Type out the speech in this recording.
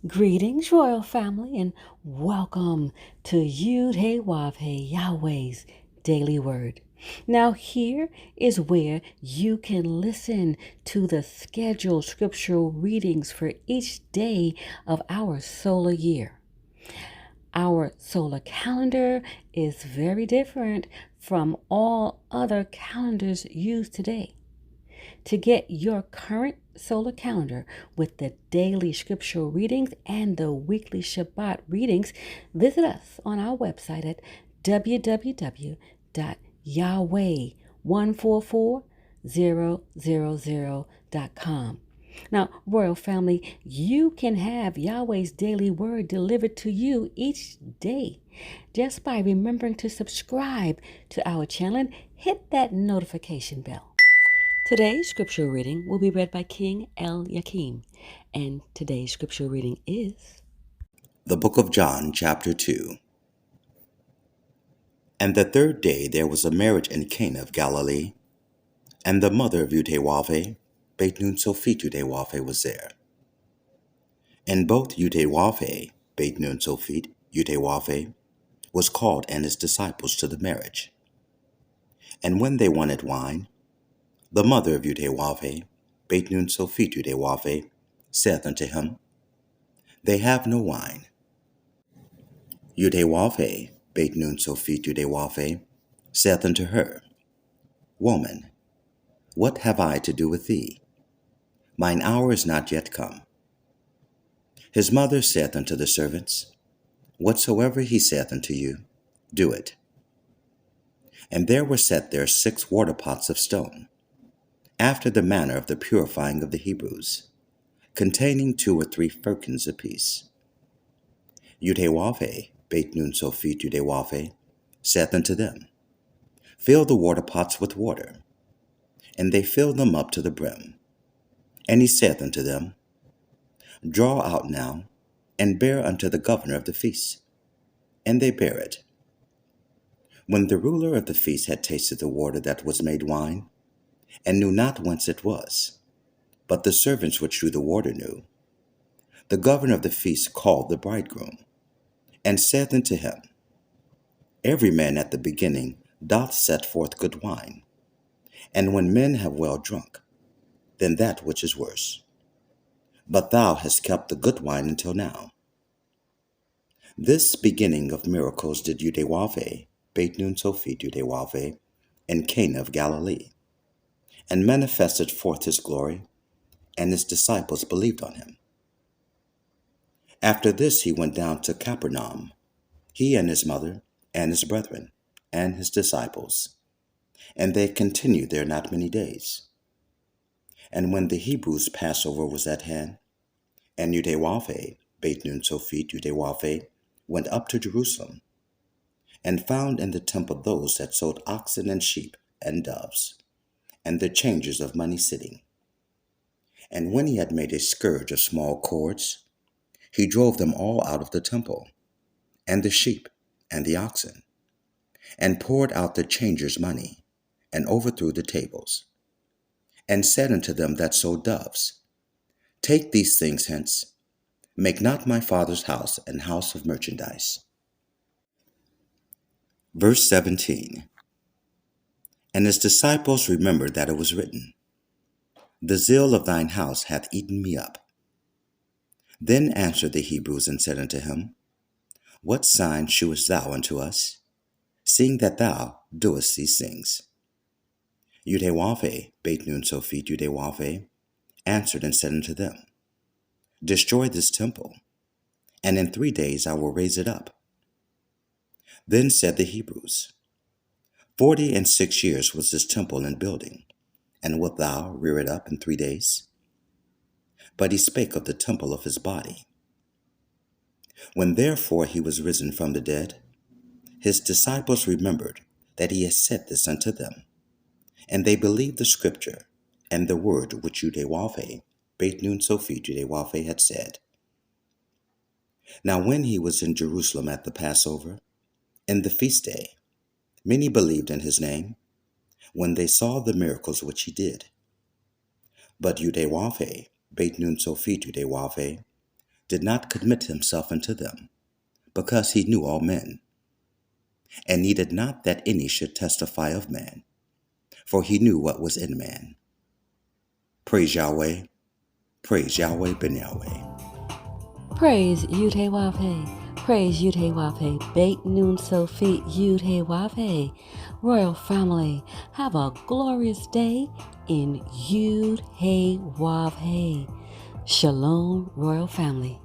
Greetings, royal family, and welcome to Yahweh Yahweh's Daily Word. Now, here is where you can listen to the scheduled scriptural readings for each day of our solar year. Our solar calendar is very different from all other calendars used today. To get your current solar calendar with the daily scriptural readings and the weekly Shabbat readings, visit us on our website at www.yahweh144000.com. Now, Royal Family, you can have Yahweh's daily word delivered to you each day just by remembering to subscribe to our channel and hit that notification bell. Today's scripture reading will be read by King Eliakim, and today's scripture reading is The Book of John, chapter 2. And the third day there was a marriage in Cana of Galilee, and the mother of Yahweh, Beit Nun Sophit Yahweh, was there. And both Yahweh, Beit Nun Sophit Yahweh, was called and his disciples to the marriage. And when they wanted wine, the mother of Yahweh, Beit Nun Sophit Yahweh, saith unto him, They have no wine. Yahweh, Beit Nun Sophit Yahweh, saith unto her, Woman, what have I to do with thee? Mine hour is not yet come. His mother saith unto the servants, Whatsoever he saith unto you, do it. And there were set there 6 water pots of stone, after the manner of the purifying of the Hebrews, containing 2 or 3 firkins apiece. Yahweh, Beit Nun Sophit Yahweh, saith unto them, Fill the water pots with water. And they filled them up to the brim. And he saith unto them, Draw out now, and bear unto the governor of the feast. And they bare it. When the ruler of the feast had tasted the water that was made wine, and knew not whence it was, but the servants which drew the water knew, the governor of the feast called the bridegroom, and saith unto him, Every man at the beginning doth set forth good wine, and when men have well drunk, then that which is worse. But thou hast kept the good wine until now. This beginning of miracles did Yahweh, Beit Nun Sophit Yahweh, in Cana of Galilee, and manifested forth his glory, and his disciples believed on him. After this he went down to Capernaum, he and his mother, and his brethren, and his disciples, and they continued there not many days. And when the Hebrews' Passover was at hand, and Yahweh, Beit Nun Sophit Yahweh, went up to Jerusalem, and found in the temple those that sold oxen and sheep and doves, and the changers of money sitting. And when he had made a scourge of small cords, he drove them all out of the temple, and the sheep and the oxen, and poured out the changers' money, and overthrew the tables, and said unto them that sold doves, Take these things hence, make not my Father's house an house of merchandise. Verse 17. And his disciples remembered that it was written, The zeal of thine house hath eaten me up. Then answered the Hebrews and said unto him, What sign shewest thou unto us, seeing that thou doest these things? Yahweh, Beit Nun Sophit Yahweh, answered and said unto them, Destroy this temple, and in 3 days I will raise it up. Then said the Hebrews, 46 years was this temple in building, and wilt thou rear it up in 3 days? But he spake of the temple of his body. When therefore he was risen from the dead, his disciples remembered that he had said this unto them, and they believed the scripture and the word which Yahweh, Beit Nun Sophit Yahweh, had said. Now when he was in Jerusalem at the Passover, in the feast day, many believed in his name, when they saw the miracles which he did. But Yahweh, Beit Nun Sophit Yahweh, did not commit himself unto them, because he knew all men, and needed not that any should testify of man, for he knew what was in man. Praise Yahweh, praise Yahweh ben Yahweh. Praise Yud He Wav He. Praise Yud He Wav He. Beit Nun Sofit Yud He Wav He. Royal family, have a glorious day in Yud He Wav He. Shalom, Royal family.